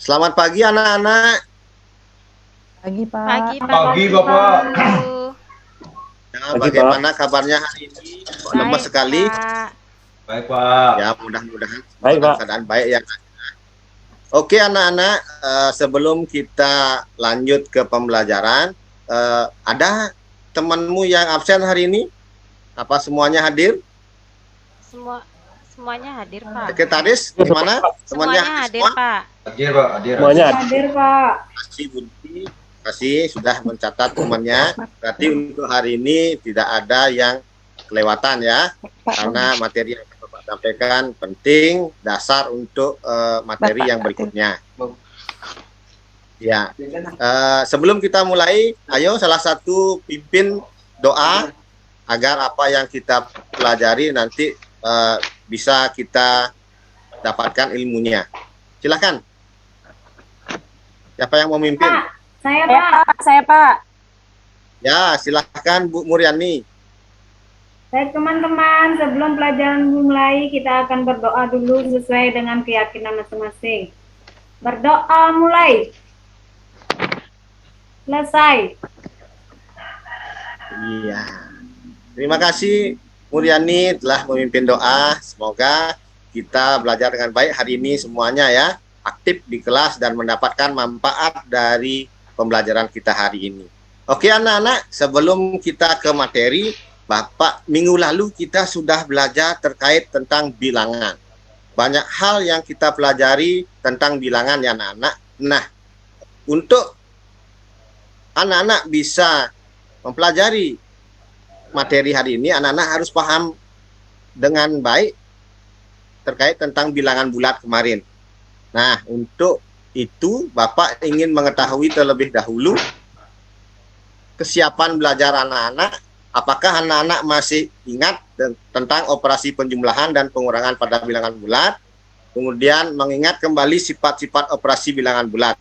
Selamat pagi anak-anak. Pagi, Pak. Pagi, Pak. Pagi, Bapak. Ya, Pagi, bagaimana kabarnya hari ini? Kok lemas Baik, sekali? Pak. Baik, Pak. Ya, mudah-mudahan Baik, dalam Pak. keadaan baik ya. Oke anak-anak, sebelum kita lanjut ke pembelajaran, ada temanmu yang absen hari ini? Apa semuanya hadir? Semuanya hadir, Pak. Sekretaris, gimana? Semuanya hadir, semua? Pak. Hadir, Pak. Hadir. Semuanya hadir, Pak. Terima kasih Bunti. Terima kasih sudah mencatat temannya. Berarti untuk hari ini tidak ada yang kelewatan ya. Karena materi yang Bapak sampaikan penting, dasar untuk materi yang berikutnya. Ya, sebelum kita mulai, ayo salah satu pimpin doa agar apa yang kita pelajari nanti bisa kita dapatkan ilmunya. Silakan. Siapa yang mau memimpin? Saya, Pak. Saya, Pak. Ya, silakan Bu Muryani. Baik, teman-teman. Sebelum pelajaran dimulai, kita akan berdoa dulu sesuai dengan keyakinan masing-masing. Berdoa mulai. Selesai. Iya. Terima kasih Muryani telah memimpin doa. Semoga kita belajar dengan baik hari ini semuanya ya. Aktif di kelas dan mendapatkan manfaat dari pembelajaran kita hari ini. Oke anak-anak, sebelum kita ke materi, Bapak minggu lalu kita sudah belajar terkait tentang bilangan. Banyak hal yang kita pelajari tentang bilangan ya anak-anak. Nah, untuk anak-anak bisa mempelajari materi hari ini, anak-anak harus paham dengan baik terkait tentang bilangan bulat kemarin. Nah, untuk itu Bapak ingin mengetahui terlebih dahulu kesiapan belajar anak-anak. Apakah anak-anak masih ingat tentang operasi penjumlahan dan pengurangan pada bilangan bulat? Kemudian mengingat kembali sifat-sifat operasi bilangan bulat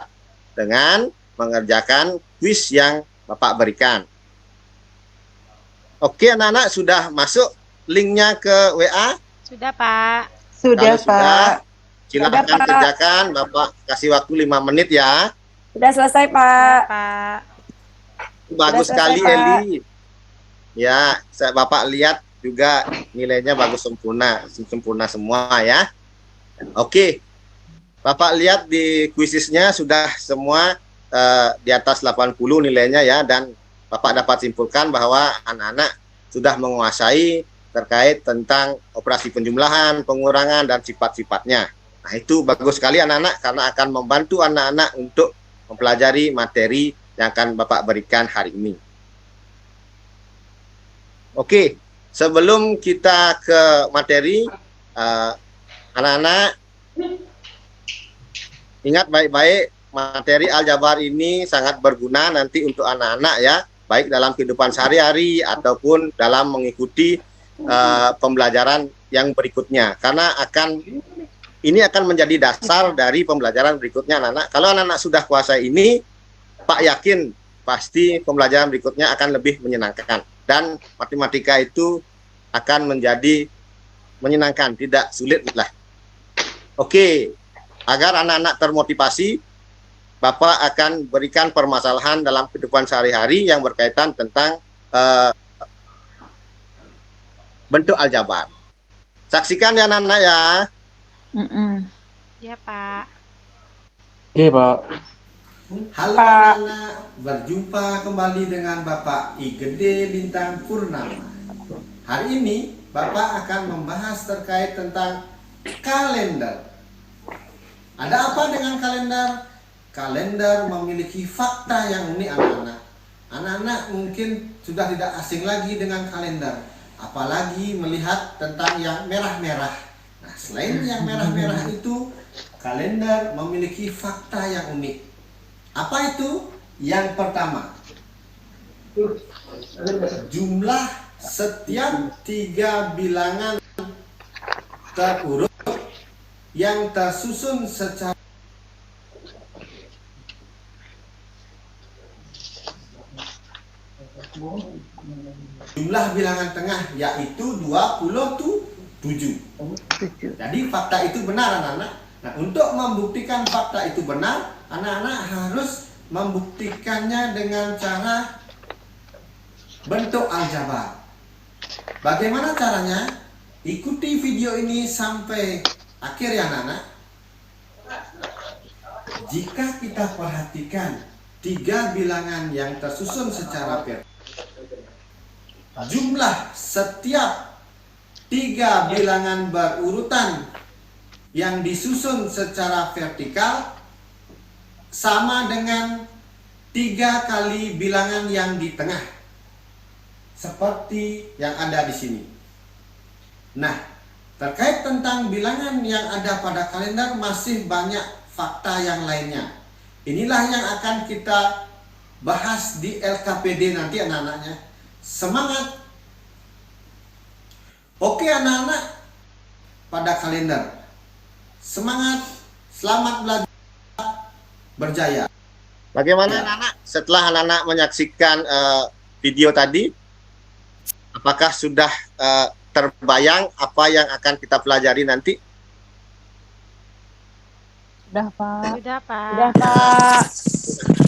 dengan mengerjakan kuis yang Bapak berikan. Oke anak-anak, sudah masuk linknya ke WA? Sudah, Pak. Kalau sudah, silakan kerjakan. Bapak kasih waktu 5 menit ya. Sudah selesai, Pak. Pak. Bagus Sudah sekali selesai, Pak. Eli. Ya, Bapak lihat juga nilainya bagus sempurna semua ya. Oke. Bapak lihat di kuisisnya sudah semua di atas 80 nilainya ya, dan Bapak dapat simpulkan bahwa anak-anak sudah menguasai terkait tentang operasi penjumlahan, pengurangan, dan sifat-sifatnya. Nah, itu bagus sekali anak-anak karena akan membantu anak-anak untuk mempelajari materi yang akan Bapak berikan hari ini. Oke, sebelum kita ke materi, anak-anak ingat baik-baik, materi aljabar ini sangat berguna nanti untuk anak-anak ya, baik dalam kehidupan sehari-hari ataupun dalam mengikuti pembelajaran yang berikutnya, karena ini akan menjadi dasar dari pembelajaran berikutnya anak-anak. Kalau anak-anak sudah kuasai ini, Pak yakin pasti pembelajaran berikutnya akan lebih menyenangkan dan matematika itu akan menjadi menyenangkan, tidak sulit lah. Oke, agar anak-anak termotivasi, Bapak akan berikan permasalahan dalam kehidupan sehari-hari yang berkaitan tentang bentuk aljabar. Saksikan ya anak-anak ya. Ya, Pak. Oke, Pak. Halo anak-anak, berjumpa kembali dengan Bapak I Gede Lintang Purnama. Hari ini Bapak akan membahas terkait tentang kalender. Ada apa dengan kalender? Kalender memiliki fakta yang unik anak-anak. Anak-anak mungkin sudah tidak asing lagi dengan kalender, apalagi melihat tentang yang merah-merah. Nah, selain yang merah-merah itu, kalender memiliki fakta yang unik. Apa itu? Yang pertama, jumlah setiap 3 bilangan terurut yang tersusun secara jumlah bilangan tengah yaitu 27. Jadi fakta itu benar anak-anak. Nah, untuk membuktikan fakta itu benar, anak-anak harus membuktikannya dengan cara bentuk aljabar. Bagaimana caranya? Ikuti video ini sampai akhir ya anak-anak. Jika kita perhatikan 3 bilangan yang tersusun secara vertikal, jumlah setiap 3 bilangan berurutan yang disusun secara vertikal sama dengan 3 kali bilangan yang di tengah, seperti yang ada di sini. Nah, terkait tentang bilangan yang ada pada kalender masih banyak fakta yang lainnya. Inilah yang akan kita bahas di LKPD nanti anak-anaknya. Semangat! Oke anak-anak, pada kalender. Semangat, selamat belajar, berjaya. Bagaimana anak-anak setelah anak-anak menyaksikan video tadi? Apakah sudah terbayang apa yang akan kita pelajari nanti? Sudah, Pak. Sudah, Pak. Sudah, Pak.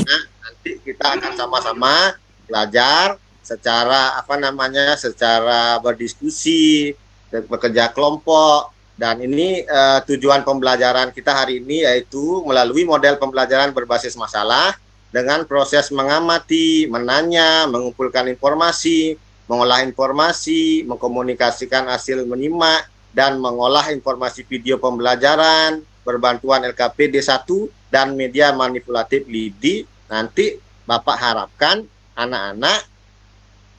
Nah, nanti kita akan sama-sama belajar secara secara berdiskusi, bekerja kelompok. Dan ini tujuan pembelajaran kita hari ini yaitu melalui model pembelajaran berbasis masalah dengan proses mengamati, menanya, mengumpulkan informasi, mengolah informasi, mengkomunikasikan hasil menyimak, dan mengolah informasi video pembelajaran berbantuan LKPD 1 dan media manipulatif LIDI. Nanti Bapak harapkan anak-anak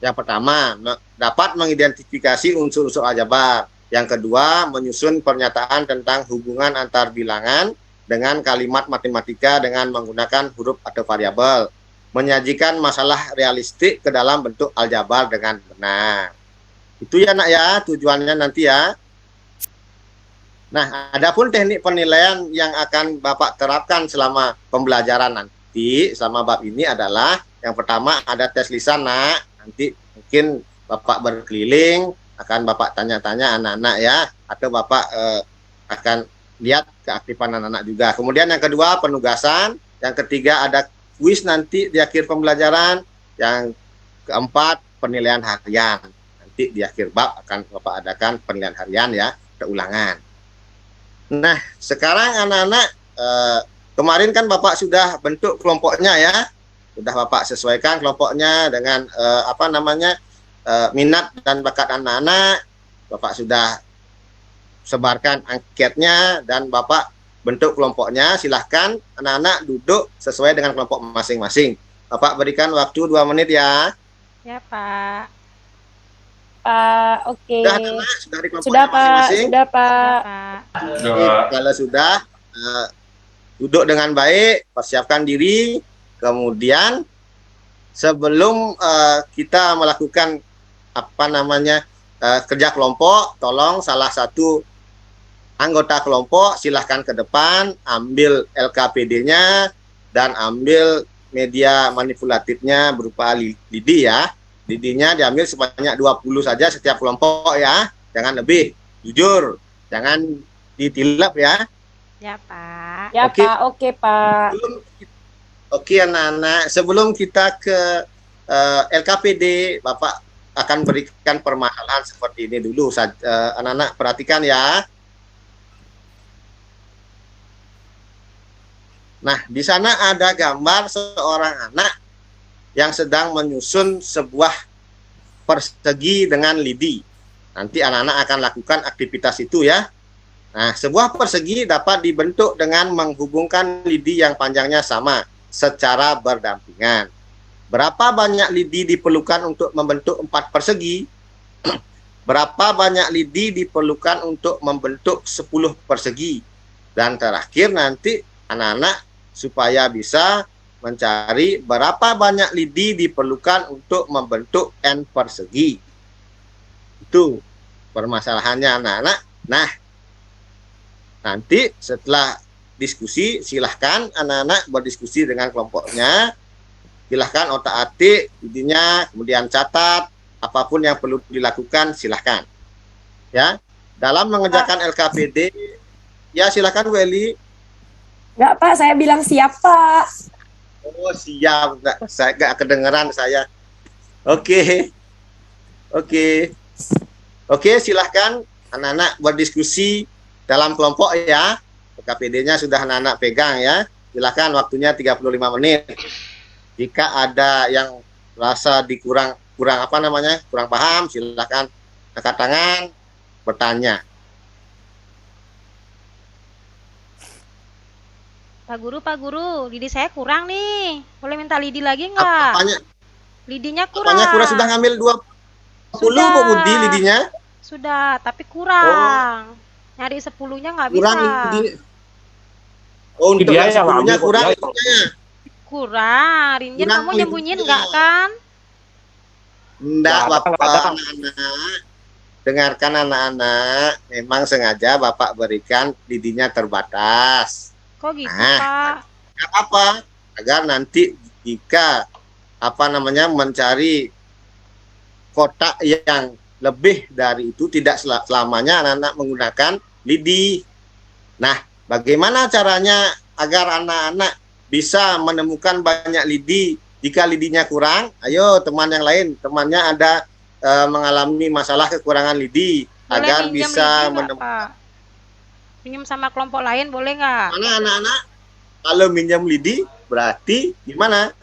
yang pertama dapat mengidentifikasi unsur-unsur aljabar. Yang kedua, menyusun pernyataan tentang hubungan antar bilangan dengan kalimat matematika dengan menggunakan huruf atau variabel. Menyajikan masalah realistik ke dalam bentuk aljabar dengan benar. Itu ya nak ya, tujuannya nanti ya. Nah, adapun teknik penilaian yang akan Bapak terapkan selama pembelajaran nanti, selama bab ini adalah yang pertama ada tes lisan nak. Nanti mungkin Bapak berkeliling, akan Bapak tanya-tanya anak-anak ya, atau Bapak akan lihat keaktifan anak-anak juga. Kemudian yang kedua penugasan, yang ketiga ada kuis nanti di akhir pembelajaran, yang keempat penilaian harian. Nanti di akhir bab akan Bapak adakan penilaian harian ya, ada ulangan. Nah, sekarang anak-anak kemarin kan Bapak sudah bentuk kelompoknya ya, sudah Bapak sesuaikan kelompoknya dengan minat dan bakat anak-anak. Bapak sudah sebarkan anketnya dan Bapak bentuk kelompoknya. Silahkan anak-anak duduk sesuai dengan kelompok masing-masing. Bapak berikan waktu 2 menit ya. Ya, Pak. Pak, oke. Sudah anak-anak? Sudah di kelompoknya Sudah, Pak. masing-masing? Sudah, Ya, Pak. Pak. Oke, kalau sudah duduk dengan baik, persiapkan diri. Kemudian sebelum kita melakukan kerja kelompok, tolong salah satu anggota kelompok silahkan ke depan, ambil LKPD-nya dan ambil media manipulatifnya berupa LIDI ya. LIDI-nya diambil sebanyak 20 saja setiap kelompok ya, jangan lebih. Jujur, jangan ditilap ya. Ya, Pak. Ya, Oke. Pak. Oke, Pak. Oke anak-anak, sebelum kita ke LKPD, Bapak akan berikan permasalahan seperti ini dulu. Anak-anak perhatikan ya. Nah, di sana ada gambar seorang anak yang sedang menyusun sebuah persegi dengan lidi. Nanti anak-anak akan lakukan aktivitas itu ya. Nah, sebuah persegi dapat dibentuk dengan menghubungkan lidi yang panjangnya sama secara berdampingan. Berapa banyak lidi diperlukan untuk membentuk 4 persegi? Berapa banyak lidi diperlukan untuk membentuk 10 persegi? Dan terakhir nanti anak-anak supaya bisa mencari berapa banyak lidi diperlukan untuk membentuk n persegi. Itu permasalahannya anak-anak. Nah, nanti setelah diskusi silahkan anak-anak berdiskusi dengan kelompoknya. Silahkan otak-atik lidinya, kemudian catat apapun yang perlu dilakukan silahkan. Ya, dalam mengerjakan LKPD Ya, silakan Bu Eli. Enggak, Pak. Saya bilang siap, Pak. Oh, siap. Nggak kedengeran saya. Oke. Oke. Oke, silahkan anak-anak berdiskusi dalam kelompok ya. KPD-nya sudah anak-anak pegang ya. Silahkan, waktunya 35 menit. Jika ada yang rasa kurang paham, silahkan angkat tangan, bertanya. Pak Guru, lidi saya kurang nih. Boleh minta lidi lagi nggak? Apanya? Lidinya kurang. Apanya kurang, sudah ngambil 20 Bu Budi lidinya? Sudah, tapi kurang. Nyari 10-nya nggak bisa. Kurang lidi. Oh, untuk Dia yang 10-nya ngambil, kurang dia. lidinya. Kurang. Rinjen, Kurang kamu nyembunyiin lidinya. nggak kan? Enggak, Nggak ada, Bapak, nggak ada. anak-anak. Dengarkan anak-anak, memang sengaja Bapak berikan lidinya terbatas. Kok gitu, Nah, Pak? Apa? Agar nanti jika mencari kotak yang lebih dari itu, tidak selamanya anak-anak menggunakan lidi. Nah, bagaimana caranya agar anak-anak bisa menemukan banyak lidi jika lidinya kurang? Ayo teman yang lain, temannya ada mengalami masalah kekurangan lidi, Boleh agar minjem bisa lidi nggak, menemukan. Pak? Minjem sama kelompok lain boleh nggak? Mana anak-anak? Kalau minjam lidi, berarti gimana?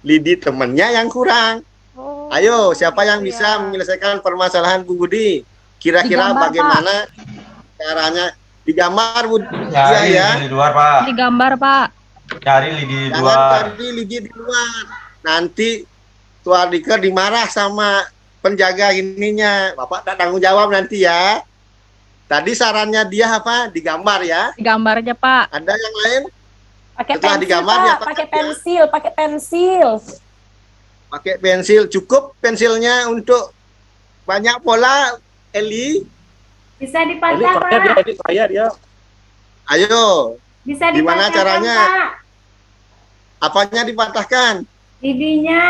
Lidi temennya yang kurang. Oh, Ayo, siapa yang gitu bisa ya. menyelesaikan permasalahan Bu Budi? Kira-kira Digambar, bagaimana caranya? Digambar, Bu. Iya Cari ya. lidi di luar, Pak. Digambar, Pak. Cari lidi di Jangan luar. cari lidi di luar. Nanti Tuan Dika dimarah sama penjaga ininya. Bapak tak tanggung jawab nanti ya. Tadi sarannya dia apa? Digambar ya. Digambar aja, Pak. Ada yang lain? Pakai Setelah pensil, digambar, Pak. diapakan Pakai ya? pensil, pakai pensil. Pakai pensil. Cukup pensilnya untuk banyak pola, Eli? Bisa Ini dipatah, Pak. dia. Ayo, Bisa gimana dipatahkan, caranya? Pak. apanya dipatahkan? Lidinya.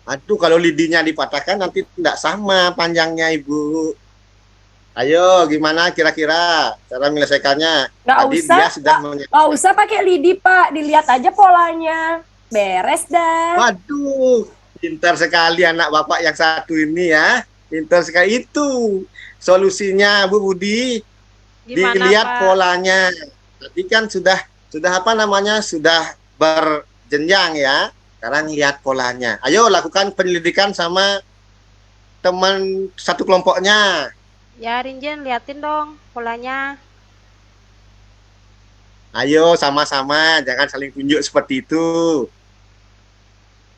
Aduh, kalau lidinya dipatahkan nanti tidak sama panjangnya, Ibu. Ayo, gimana kira-kira cara menyelesaikannya? Nggak Tadi usah, dia sudah nggak usah pakai lidi, Pak. Dilihat aja polanya. Beres dah. Waduh, pintar sekali anak Bapak yang satu ini ya. Pintar sekali itu. Solusinya, Bu Budi, Gimana, dilihat Pak? polanya. Tadi kan sudah sudah berjenjang ya. Sekarang lihat polanya. Ayo lakukan penyelidikan sama teman satu kelompoknya. Ya, Rinjen, liatin dong polanya. Ayo sama-sama, jangan saling tunjuk seperti itu.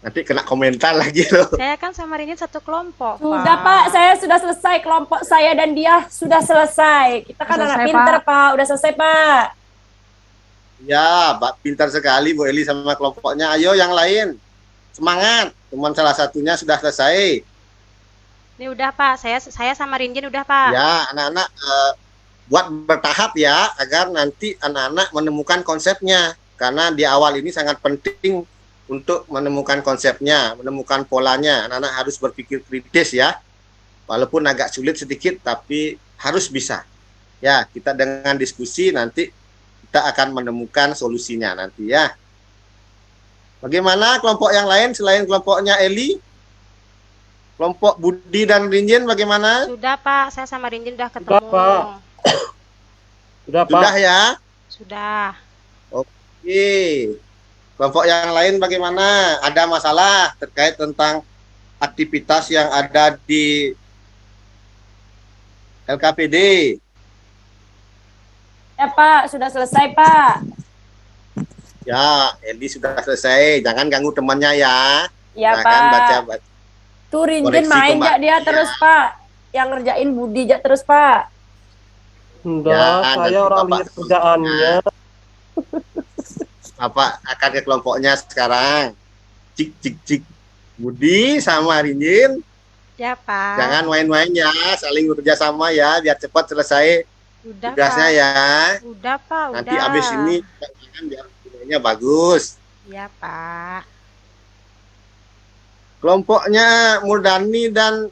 Nanti kena komentar lagi loh. Saya kan sama Rinjen satu kelompok, Sudah, Pak. Saya sudah selesai. Kelompok saya dan dia sudah selesai. Kita kan Selesai, anak pinter, Pak. Pak. Udah selesai, Pak. Ya, pintar sekali Bu Eli sama kelompoknya. Ayo yang lain, semangat. Teman salah satunya sudah selesai. Ini udah, Pak. Saya sama Rinjen udah, Pak. Ya, anak-anak buat bertahap ya, agar nanti anak-anak menemukan konsepnya. Karena di awal ini sangat penting untuk menemukan konsepnya, menemukan polanya. Anak-anak harus berpikir kritis ya. Walaupun agak sulit sedikit, tapi harus bisa. Ya, kita dengan diskusi nanti kita akan menemukan solusinya nanti ya. Bagaimana kelompok yang lain selain kelompoknya Eli? Kelompok Budi dan Rinjen bagaimana? Sudah, Pak. Saya sama Rinjen udah ketemu. Pak. Sudah, Pak. Sudah ya? Sudah. Oke. Kelompok yang lain bagaimana? Ada masalah terkait tentang aktivitas yang ada di LKPD? Ya, Pak. Sudah selesai, Pak. Ya, Eli sudah selesai. Jangan ganggu temannya ya. Ya, Silakan Pak. baca. Tuh Rinjen koreksi main kembali. jak dia terus, Pak. Yang ngerjain Budi jak terus, Pak. Enggak, Ya, nanti saya orang Bapak lihat kerjaannya. Bapak akan ke kelompoknya sekarang. Cik, cik, cik. Budi sama Rinjen. Ya, Pak. Jangan main-main ya. Saling bekerja sama ya. Biar cepat selesai Udah, tugasnya Pak. ya. Udah, Pak. Udah. Nanti habis ini jangan biar nilainya bagus. Ya, Pak. Kelompoknya Murdani dan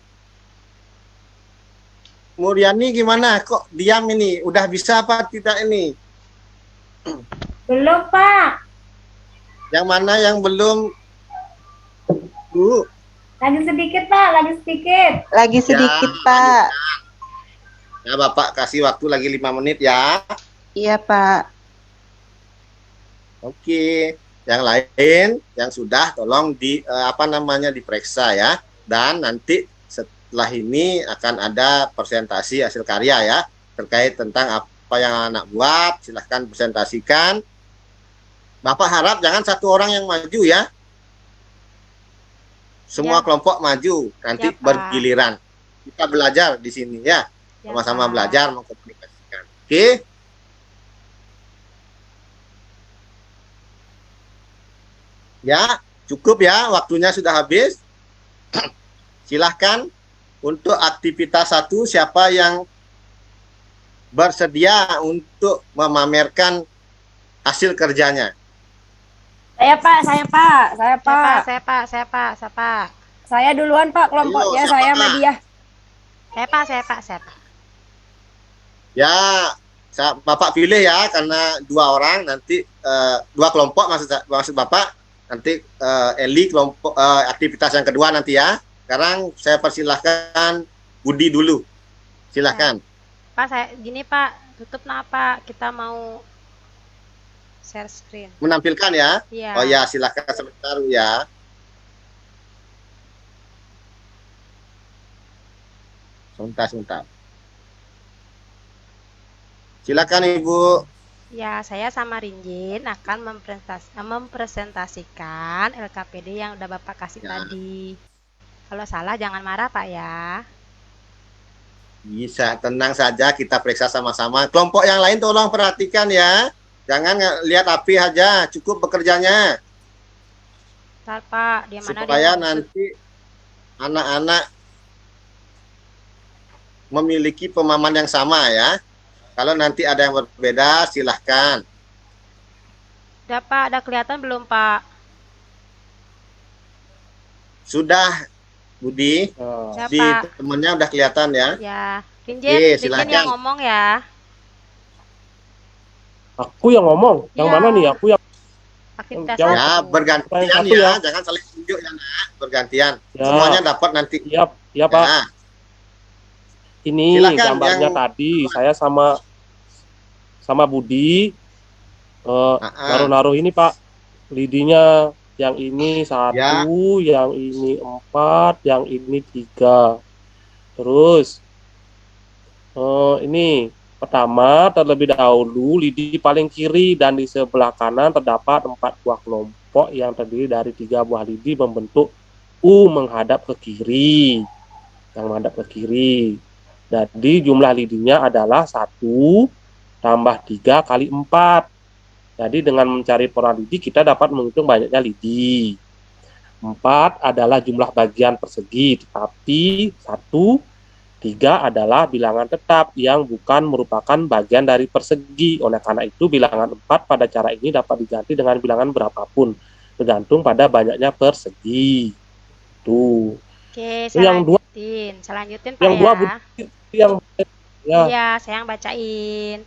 Muriani gimana? Kok diam ini? Udah bisa apa tidak ini? Belum, Pak. Yang mana yang belum? Bu, Lagi sedikit, Pak. Lagi sedikit. Lagi sedikit, Pak. ya Bapak kasih waktu lagi 5 menit ya. Iya, Pak. Oke. Yang lain yang sudah tolong diperiksa ya. Dan nanti setelah ini akan ada presentasi hasil karya ya terkait tentang apa yang anak buat. Silahkan presentasikan. Bapak harap jangan satu orang yang maju ya. Semua Ya. kelompok maju, nanti Ya, Pak. bergiliran. Kita belajar di sini ya. Ya, Sama-sama Pak. belajar mengkomunikasikan. Oke? Ya, cukup ya, waktunya sudah habis. Silahkan untuk aktivitas 1, siapa yang bersedia untuk memamerkan hasil kerjanya? Saya Pak, saya Pak, saya Pak. Siapa? Saya duluan Pak kelompoknya, Ayo, siapa, saya Pak? sama dia. Siapa? Ya, Bapak pilih ya, karena 2 orang nanti 2 kelompok maksud Bapak. Nanti Eli kelompok aktivitas yang kedua nanti ya. Sekarang saya persilahkan Budi dulu. Silahkan. Pak, gini Pak, tutup Pak. Kita mau share screen. Menampilkan ya. Iya. Oh ya, silahkan sebentar ya. Sebentar. Silakan Ibu. Ya, saya sama Rinjin akan mempresentasikan LKPD yang udah Bapak kasih Ya. tadi. Kalau salah jangan marah Pak ya. Bisa, tenang saja kita periksa sama-sama. Kelompok yang lain tolong perhatikan ya. Jangan lihat api aja, cukup bekerjanya. Ntar Pak, dia mana Supaya dia mau nanti anak-anak memiliki pemahaman yang sama ya. Kalau nanti ada yang berbeda, silahkan. Udah Pak, ada kelihatan belum Pak? Sudah, Budi, Nah, Ya di Pak. temennya udah kelihatan ya. Ya, Oke, Rinjin silakan. yang ngomong ya. aku yang ngomong. Yang Iya. mana nih? Aku yang Aktivitas Yang- Ya, satu. bergantian Yang satu ya. ya. Jangan saling tunjuk ya, Nak. Bergantian. Ya. Semuanya dapat nanti. Iya, iya Pak. Ya. Ini Silakan, gambarnya yang- tadi saya sama Budi naruh-naruh ini Pak. Lidinya yang ini 1, yang ini 4, yang ini 3. Terus ini pertama terlebih dahulu lidi paling kiri dan di sebelah kanan terdapat 4 buah kelompok yang terdiri dari 3 buah lidi membentuk U menghadap ke kiri. Yang menghadap ke kiri. Jadi jumlah lidinya adalah 1 tambah 3 kali 4. Jadi dengan mencari pola lidi kita dapat menghitung banyaknya lidi. 4 adalah jumlah bagian persegi, tetapi 1, 3 adalah bilangan tetap yang bukan merupakan bagian dari persegi. Oleh karena itu bilangan 4 pada cara ini dapat diganti dengan bilangan berapapun, tergantung pada banyaknya persegi. Tuh. Oke, Itu yang dua. Selanjutin Pak Yang ya. dua yang ya. Iya, saya yang bacain.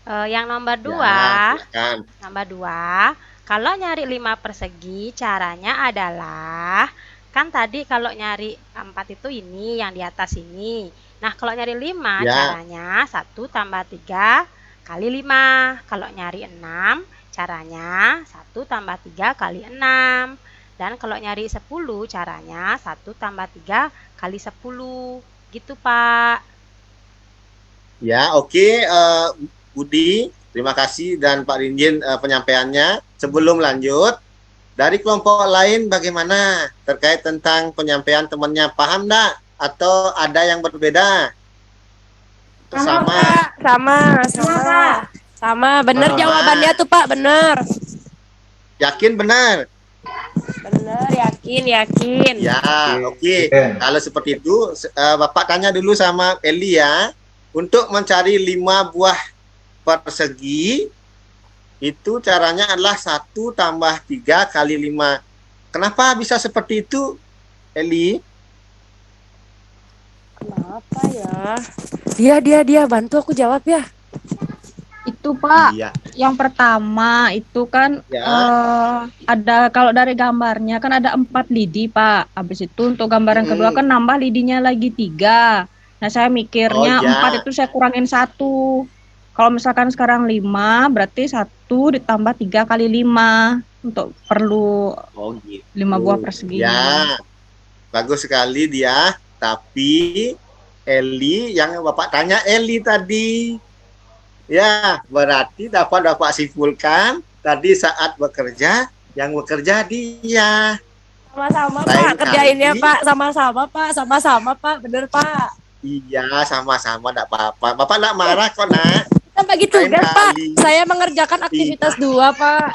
Yang nomor 2, Ya, silakan. nomor 2, kalau nyari 5 persegi caranya adalah, kan tadi kalau nyari 4 itu ini yang di atas ini. Nah, kalau nyari 5 Ya. caranya 1 tambah 3 kali 5. Kalau nyari 6 caranya 1 tambah 3 kali 6. Dan kalau nyari 10 caranya 1 tambah 3 kali 10. Gitu Pak. Ya, oke, Budi, terima kasih dan Pak Rinjin penyampaiannya. Sebelum lanjut, dari kelompok lain bagaimana terkait tentang penyampaian temannya? Paham enggak? Atau ada yang berbeda? Sama, Sama. Pak, sama. Sama, bener Sama. jawabannya tuh Pak, bener. Yakin benar? Bener, yakin. Ya, oke. Kalau seperti itu, Bapak tanya dulu sama Eli ya. Untuk mencari 5 buah persegi, itu caranya adalah 1 tambah 3 kali 5. Kenapa bisa seperti itu, Eli? Kenapa Apa ya? Dia bantu aku jawab ya. Itu Pak, Iya. yang pertama itu kan Ya. ada kalau dari gambarnya kan ada 4 lidi Pak. Habis itu untuk gambar yang kedua kan nambah lidinya lagi 3. Nah saya mikirnya Oh, ya. 4 itu saya kurangin 1. Kalau misalkan sekarang 5 berarti 1 ditambah 3 kali 5 untuk perlu Oh gitu. 5 buah persegi. Ya, bagus sekali dia. Tapi Eli yang Bapak tanya Eli tadi. Ya, berarti dapat Bapak simpulkan tadi saat bekerja yang bekerja dia. Sama-sama Lain Pak, kerjainnya kali. Pak, sama-sama Pak, bener Pak. Iya, sama-sama enggak apa-apa. Bapak enggak marah kok, Nak. Kita bagi Lain tugas Pak, kali. saya mengerjakan aktivitas 2 Pak.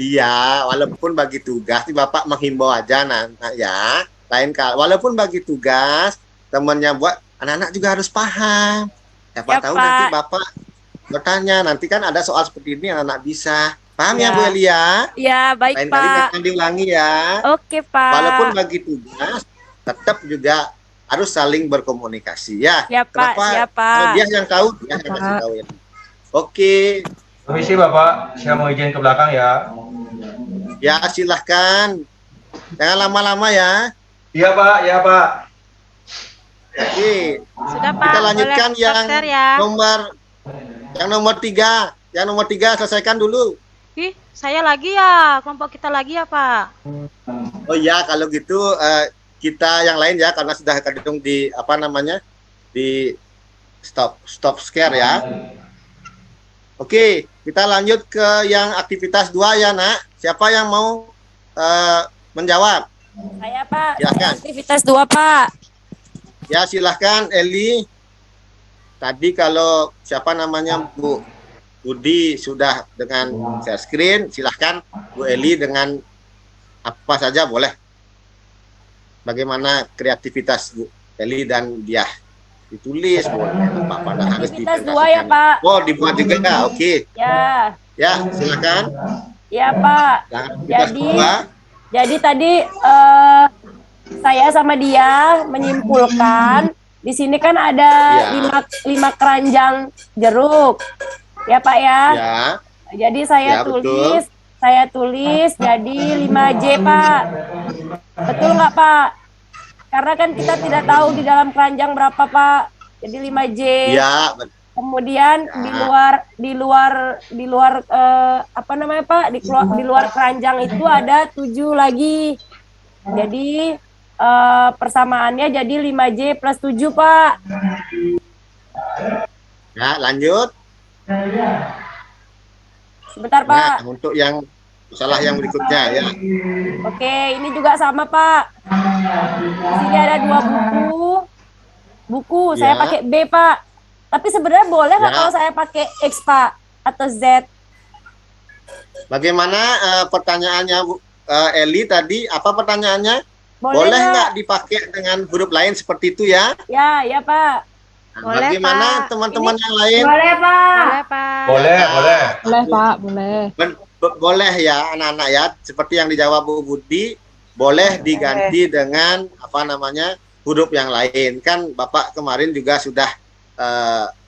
Iya, walaupun bagi tugas, Bapak menghimbau aja nak ya. Lain kali, walaupun bagi tugas, temannya buat anak-anak juga harus paham. Siapa Ya, tahu Pak. nanti Bapak bertanya, nanti kan ada soal seperti ini anak-anak bisa. Paham Ya. ya Bu Elia? Ya, baik Lain kali Pak. jangan diulangi ya. Oke Pak. Walaupun bagi tugas, tetap juga harus saling berkomunikasi ya. Ya Pak, Kenapa? siapa? Kalau dia yang tahu, dia yang kasih tahu ya. Oke, Permisi Bapak, saya mau izin ke belakang ya. ya silahkan. Jangan lama-lama ya. Iya Pak, iya Pak. Oke, Sudah Pak, kita lanjutkan boleh yang stop share ya. nomor 3. Yang nomor 3 selesaikan dulu. Ih, saya lagi ya, kelompok kita lagi ya Pak. Oh iya, kalau gitu kita yang lain ya, karena sudah kadung di apa namanya di stop scare ya. Oke, kita lanjut ke yang aktivitas 2 ya Nak. Siapa yang mau menjawab? Saya Pak, Silakan. aktivitas 2 Pak. Ya silahkan Eli. Tadi kalau siapa namanya Bu Budi sudah dengan share screen, silahkan Bu Eli dengan apa saja boleh. Bagaimana kreativitas Bu Eli dan dia? Ditulis boleh, apa-apa nggak harus Aktivitas 2 ya dipresentasikan. Pak. Oh dibuat juga, oke. Ya, Ya silakan. ya Pak. Yang aktivitas Jadi, 2. Jadi tadi saya sama dia menyimpulkan di sini kan ada Ya. 5 keranjang jeruk. Ya Pak ya. Ya, Jadi saya Ya, betul. tulis jadi 5J Pak. Betul nggak Pak? Karena kan kita tidak tahu di dalam keranjang berapa Pak. Jadi 5J. ya, Kemudian di luar apa namanya Pak? Di luar keranjang itu ada 7 lagi. Jadi persamaannya jadi 5J plus 7 Pak. ya lanjut. Sebentar Pak. Nah, untuk yang masalah yang berikutnya ya. Oke, ini juga sama Pak. Di sini ada 2 buku. Saya Ya. pakai B Pak. Tapi sebenarnya boleh nggak Ya. kalau saya pakai X Pak atau Z? Bagaimana pertanyaannya Bu Eli tadi? Apa pertanyaannya? Boleh Boleh nggak? nggak dipakai dengan huruf lain seperti itu ya? Ya Pak. Nah, Boleh, bagaimana Pak. teman-teman yang lain? Boleh Pak. Boleh Pak. Boleh, boleh. Boleh Pak, boleh. Boleh ya anak-anak ya. Seperti yang dijawab Bu Budi, boleh diganti dengan apa namanya huruf yang lain. Kan Bapak kemarin juga sudah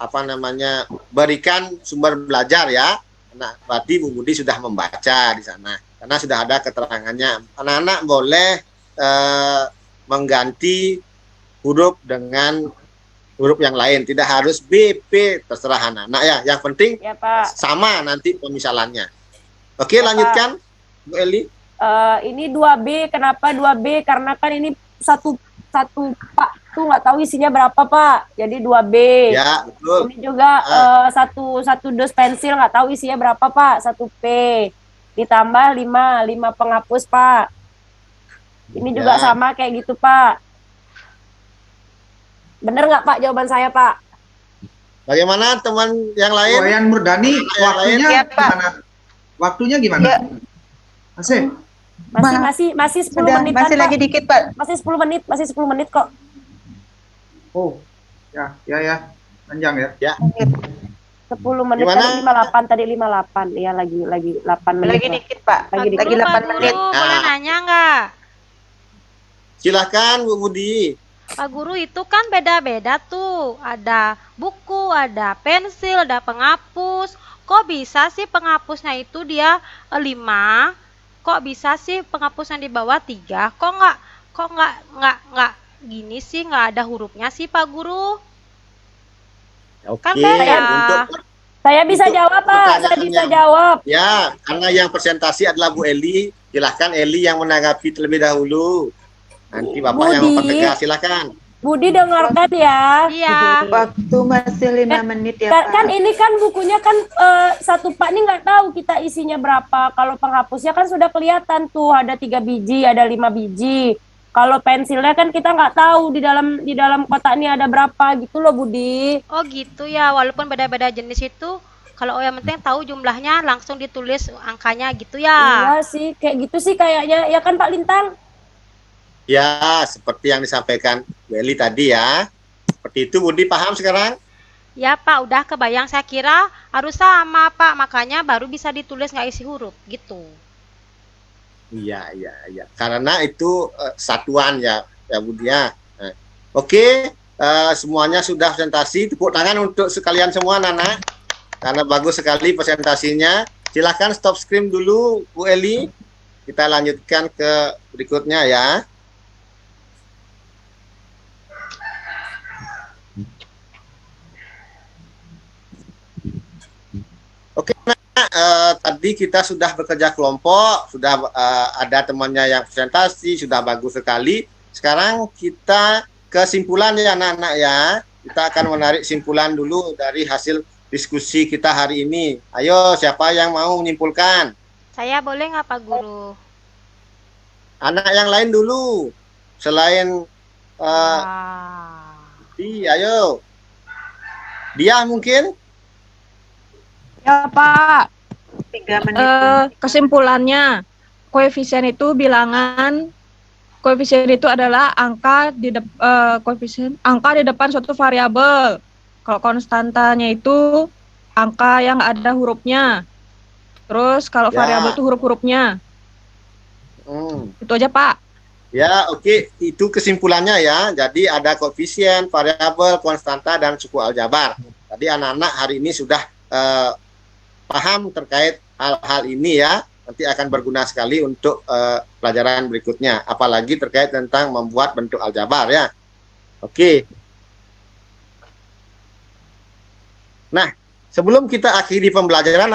apa namanya berikan sumber belajar ya. Nah, berarti Bu Budi sudah membaca di sana. Karena sudah ada keterangannya. Anak-anak boleh mengganti huruf dengan huruf yang lain, tidak harus B, P, terserah anak-anak ya. Yang penting Ya Pak. sama nanti pemisalannya. Oke, Ya, lanjutkan Bu Eli. Ini 2B. Kenapa 2B? Karena kan ini satu Pak tuh nggak tahu isinya berapa Pak. Jadi 2B. Ya, betul. Ini juga satu dus pensil nggak tahu isinya berapa Pak. 1P. Ditambah 5 penghapus Pak. Ini juga Ya. sama kayak gitu Pak. Bener nggak Pak jawaban saya Pak? Bagaimana teman yang lain? Wayan Murdani, Yang lain? waktunya Ya, Pak. gimana? Waktunya gimana? Ya. Masih? Masih 10 Sudah, menit masih Pak. lagi dikit, Pak. Masih 10 menit kok. Oh, ya. Panjang ya. 10 menit Gimana? tadi 58. Iya lagi 8 menit. Lagi Pak. dikit, Pak. Lagi dikit. Lagi 8 menit. Boleh Nah. nanya nggak? Silahkan Bu Budi. Pak Guru itu kan beda-beda tuh. Ada buku, ada pensil, ada penghapus. Kok bisa sih penghapusnya itu dia 5? Kok bisa sih penghapus yang di bawah 3? Kok nggak gini sih, nggak ada hurufnya sih Pak Guru? Oke, Kan beda. untuk Saya bisa Untuk jawab, Pak. Saya pertanyaan bisa yang- jawab. ya, karena yang presentasi adalah Bu Eli, silahkan Eli yang menanggapi terlebih dahulu. Nanti Bapak yang Budi. mempertegas, silahkan. Budi dengarkan ya. Iya. Waktu masih 5 menit ya, Kan Pak. ini kan bukunya kan satu Pak ini nggak tahu kita isinya berapa. Kalau penghapusnya kan sudah kelihatan tuh ada 3 biji, ada 5 biji. Kalau pensilnya kan kita nggak tahu di dalam kotak ini ada berapa gitu loh Budi. Oh gitu ya, walaupun beda-beda jenis itu, kalau yang penting tahu jumlahnya langsung ditulis angkanya gitu ya. Iya sih, kayak gitu sih kayaknya. Ya kan Pak Lintang? Ya, seperti yang disampaikan Bu Eli tadi ya. Seperti itu, Budi paham sekarang? Ya Pak, udah kebayang, saya kira harus sama Pak, makanya baru bisa ditulis nggak isi huruf gitu. Iya, iya, iya. Karena itu satuan ya, ya Budi ya. Nah, oke, semuanya sudah presentasi. Tepuk tangan untuk sekalian semua, Nana. Karena bagus sekali presentasinya. Silahkan stop screen dulu, Bu Eli. Kita lanjutkan ke berikutnya ya. Oke, tadi kita sudah bekerja kelompok, sudah ada temannya yang presentasi, sudah bagus sekali. Sekarang kita kesimpulan ya anak-anak ya. Kita akan menarik simpulan dulu dari hasil diskusi kita hari ini. Ayo, siapa yang mau menyimpulkan? Saya boleh nggak Pak Guru? Anak yang lain dulu. Selain ayo. Dia mungkin? Ya Pak, 3 menit. kesimpulannya koefisien itu bilangan, koefisien itu adalah angka di depan suatu variabel. Kalau konstantanya itu angka yang ada hurufnya. Terus kalau Ya. variabel itu huruf-hurufnya. Itu aja Pak. Ya, oke. Itu kesimpulannya ya. Jadi ada koefisien, variabel, konstanta, dan suku aljabar. Tadi anak-anak hari ini sudah paham terkait hal-hal ini ya. Nanti akan berguna sekali untuk pelajaran berikutnya. Apalagi terkait tentang membuat bentuk aljabar ya. Oke. Nah, sebelum kita akhiri pembelajaran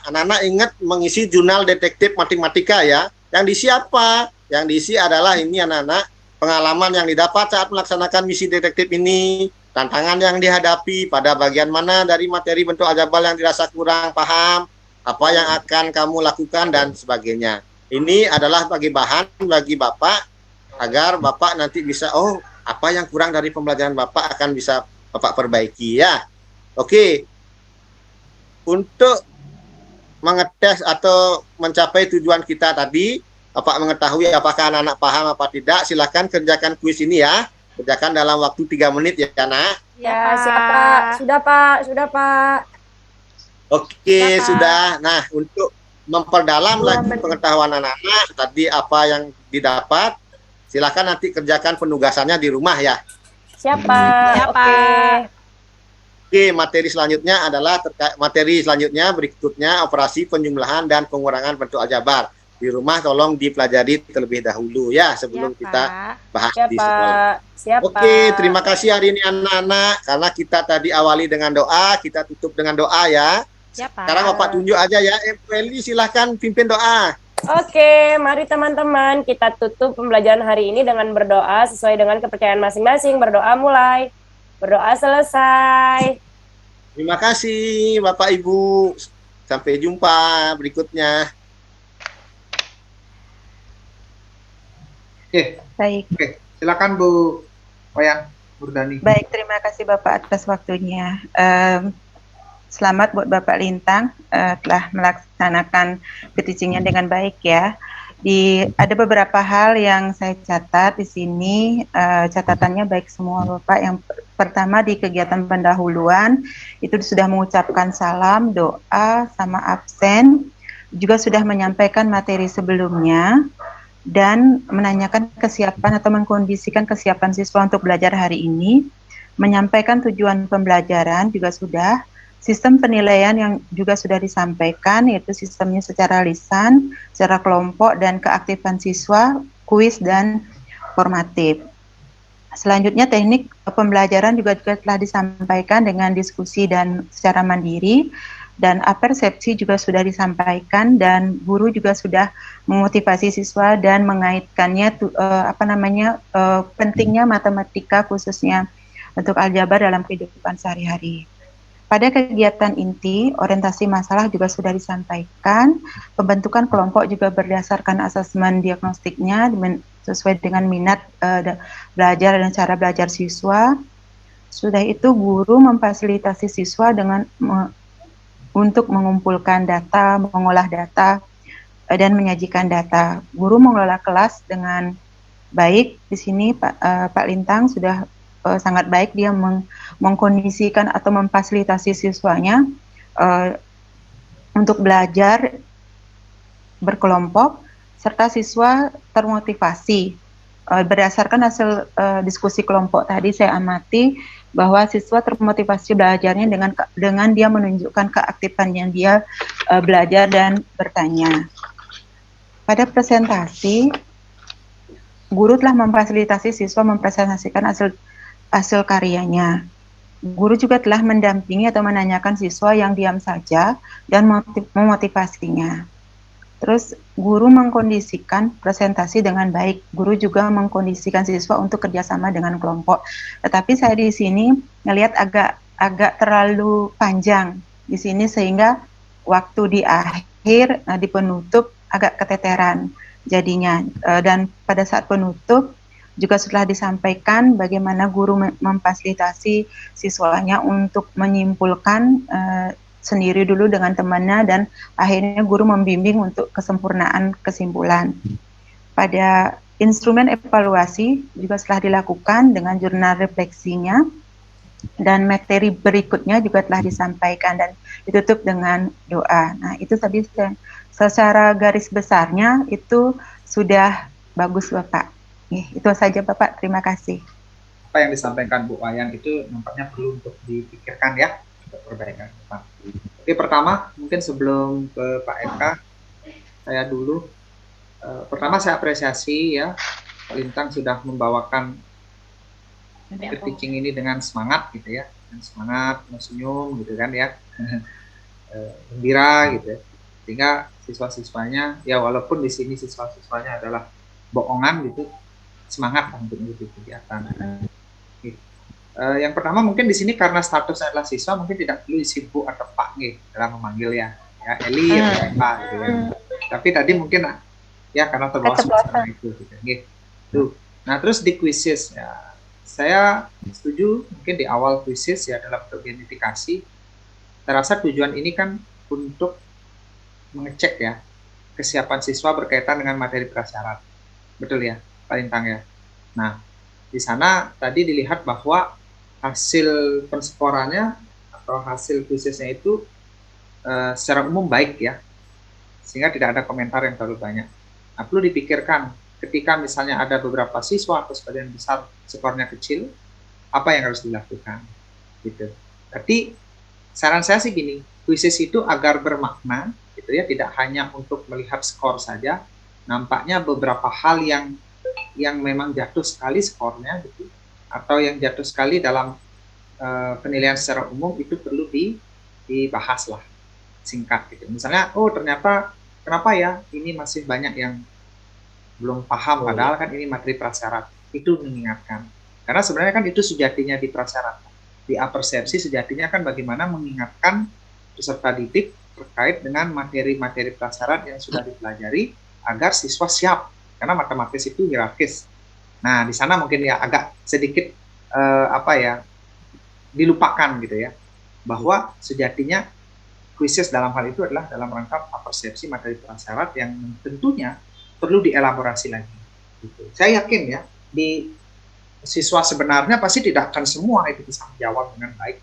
anak-anak ingat mengisi jurnal detektif matematika ya. Yang diisi apa? Yang diisi adalah ini anak-anak pengalaman yang didapat saat melaksanakan misi detektif ini, tantangan yang dihadapi, pada bagian mana dari materi bentuk aljabar yang dirasa kurang paham, apa yang akan kamu lakukan, dan sebagainya. Ini adalah bagi bahan bagi Bapak, agar Bapak nanti bisa, oh apa yang kurang dari pembelajaran Bapak akan bisa Bapak perbaiki ya. Oke, untuk mengetes atau mencapai tujuan kita tadi, Bapak mengetahui apakah anak-anak paham apa tidak, silahkan kerjakan kuis ini ya. Kerjakan dalam waktu 3 menit ya, Nak. Ya, siapa? Sudah Pak, sudah Pak. Oke, Siapa? sudah. Nah, untuk memperdalam lagi pengetahuan anak-anak, tadi apa yang didapat, silahkan nanti kerjakan penugasannya di rumah ya. Siapa? Siapa? Oke, materi selanjutnya adalah berikutnya operasi penjumlahan dan pengurangan bentuk aljabar. Di rumah tolong dipelajari terlebih dahulu ya sebelum Ya, kita Pak. bahas di Siapa? sekolah. Siapa? Oke, terima kasih hari ini anak-anak. Karena kita tadi awali dengan doa, kita tutup dengan doa ya. Ya, Pak. Sekarang Bapak tunjuk aja ya. Eli silahkan pimpin doa. Oke, mari teman-teman kita tutup pembelajaran hari ini dengan berdoa sesuai dengan kepercayaan masing-masing. Berdoa mulai, berdoa selesai. Terima kasih Bapak Ibu. Sampai jumpa berikutnya. Baik. Oke, silakan Bu Wayang, Bu Dani. Baik, terima kasih Bapak atas waktunya. Selamat buat Bapak Lintang telah melaksanakan teachingnya dengan baik ya. Ada beberapa hal yang saya catat di sini, catatannya baik semua Bapak. Yang pertama di kegiatan pendahuluan itu sudah mengucapkan salam, doa, sama absen, juga sudah menyampaikan materi sebelumnya. dan menanyakan kesiapan atau mengkondisikan kesiapan siswa untuk belajar hari ini, menyampaikan tujuan pembelajaran juga sudah, sistem penilaian yang juga sudah disampaikan, yaitu sistemnya secara lisan, secara kelompok, dan keaktifan siswa, kuis, dan formatif. Selanjutnya teknik pembelajaran juga telah disampaikan dengan diskusi dan secara mandiri, dan apersepsi juga sudah disampaikan, dan guru juga sudah memotivasi siswa dan mengaitkannya pentingnya matematika khususnya untuk aljabar dalam kehidupan sehari-hari. Pada kegiatan inti, orientasi masalah juga sudah disampaikan, pembentukan kelompok juga berdasarkan asesmen diagnostiknya sesuai dengan minat belajar dan cara belajar siswa. Sudah itu guru memfasilitasi siswa dengan untuk mengumpulkan data, mengolah data, dan menyajikan data. Guru mengelola kelas dengan baik. Di sini Pak Lintang sudah sangat baik, dia mengkondisikan atau memfasilitasi siswanya untuk belajar berkelompok, serta siswa termotivasi. Berdasarkan hasil diskusi kelompok tadi, saya amati bahwa siswa termotivasi belajarnya dengan dia menunjukkan keaktifannya dia belajar dan bertanya. Pada presentasi, guru telah memfasilitasi siswa mempresentasikan hasil karyanya. Guru juga telah mendampingi atau menanyakan siswa yang diam saja dan memotivasinya. Terus guru mengkondisikan presentasi dengan baik. Guru juga mengkondisikan siswa untuk kerjasama dengan kelompok. Tetapi saya di sini melihat agak terlalu panjang di sini, sehingga waktu di akhir, di penutup agak keteteran jadinya. Dan pada saat penutup juga setelah disampaikan bagaimana guru memfasilitasi siswanya untuk menyimpulkan sendiri dulu dengan temannya, dan akhirnya guru membimbing untuk kesempurnaan kesimpulan. Pada instrumen evaluasi juga setelah dilakukan dengan jurnal refleksinya, dan materi berikutnya juga telah disampaikan dan ditutup dengan doa. Nah, itu tadi secara garis besarnya itu sudah bagus Bapak. Itu saja Bapak, terima kasih. Apa yang disampaikan Bu Wayang itu nampaknya perlu untuk dipikirkan ya, untuk perbaikan. Oke, pertama mungkin sebelum ke Pak Eka, saya dulu pertama saya apresiasi ya, Pak Lintang sudah membawakan teaching ini dengan semangat gitu ya, dengan semangat, senyum gitu kan ya, gembira gitu ya, sehingga siswa-siswanya ya, walaupun di sini siswa-siswanya adalah bohongan gitu, semangat untuk mengikuti kegiatan. Yang pertama mungkin di sini karena statusnya adalah siswa, mungkin tidak perlu isi Bu atau Pak dalam memanggil ya Eli atau Pak gitu ya. Tapi tadi mungkin ya karena terbawa suasana itu gitu. Nah, terus di quizzes ya, saya setuju mungkin di awal quizzes ya dalam bentuk gamifikasi. Terasa tujuan ini kan untuk mengecek ya kesiapan siswa berkaitan dengan materi prasyarat. Betul ya, Pak Lintang ya. Nah, di sana tadi dilihat bahwa hasil penskorannya atau hasil quizzesnya itu secara umum baik ya, sehingga tidak ada komentar yang terlalu banyak. Nah, perlu dipikirkan ketika misalnya ada beberapa siswa atau sebagian besar skornya kecil, apa yang harus dilakukan gitu. Tapi saran saya sih gini, quizzes itu agar bermakna gitu ya, tidak hanya untuk melihat skor saja. Nampaknya beberapa hal yang memang jatuh sekali skornya gitu, atau yang jatuh sekali dalam penilaian secara umum, itu perlu dibahas lah singkat gitu. Misalnya, oh ternyata kenapa ya ini masih banyak yang belum paham, padahal kan ini materi prasyarat. Itu mengingatkan, karena sebenarnya kan itu sejatinya di prasyarat, di apersepsi sejatinya kan bagaimana mengingatkan peserta didik terkait dengan materi-materi prasyarat yang sudah dipelajari agar siswa siap, karena matematis itu hierarkis. Nah, di sana mungkin ya agak sedikit dilupakan gitu ya, bahwa sejatinya quizzes dalam hal itu adalah dalam rangka persepsi materi prasyarat yang tentunya perlu dielaborasi lagi. Gitu. Saya yakin ya, di siswa sebenarnya pasti tidak akan semua itu bisa menjawab dengan baik,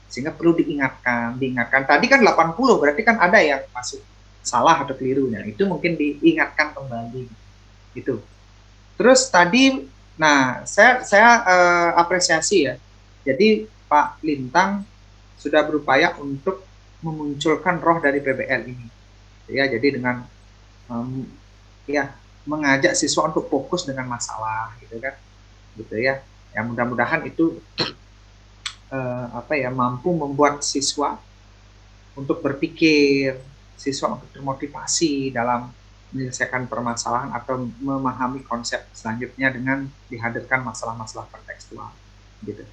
sehingga perlu diingatkan. Tadi kan 80, berarti kan ada yang masuk salah atau kelirunya, itu mungkin diingatkan kembali. Itu. Terus tadi, nah saya apresiasi ya. Jadi Pak Lintang sudah berupaya untuk memunculkan roh dari PBL ini. Ya, jadi dengan ya mengajak siswa untuk fokus dengan masalah, gitu kan, gitu ya. Ya mudah-mudahan itu mampu membuat siswa untuk berpikir, siswa untuk termotivasi dalam menyelesaikan permasalahan atau memahami konsep selanjutnya dengan dihadirkan masalah-masalah kontekstual, gitu.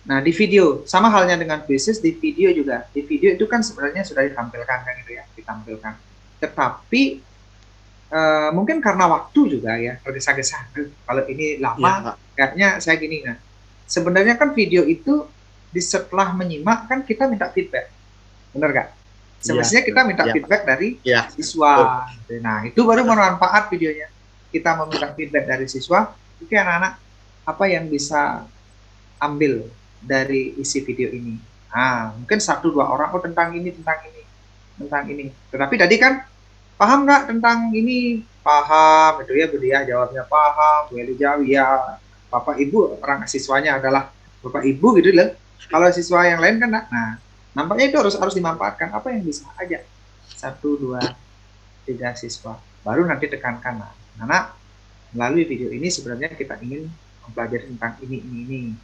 Nah, di video sama halnya dengan bisnis, di video juga. Di video itu kan sebenarnya sudah ditampilkan kan gitu ya, ditampilkan. Tetapi mungkin karena waktu juga ya, tergesa-gesa. Kalau ini lama, kayaknya saya gini. Nah, sebenarnya kan video itu setelah menyimak kan kita minta feedback, benar nggak? Semestinya kita minta feedback dari siswa. Nah, itu baru bermanfaat videonya. Kita meminta feedback dari siswa, oke anak-anak, apa yang bisa ambil dari isi video ini? Nah, mungkin 1-2 orang, oh tentang ini. Tetapi tadi kan, paham nggak tentang ini? Paham, itu ya Bu Diah jawabnya paham, Bu Eli jawab ya. Bapak Ibu, orang siswanya adalah Bapak Ibu gitu loh. Kalau siswa yang lain kan, nah nampaknya itu harus dimanfaatkan. Apa yang bisa aja? 1, 2, 3 siswa. Baru nanti tekankan. Nah, anak melalui video ini sebenarnya kita ingin mempelajari tentang ini.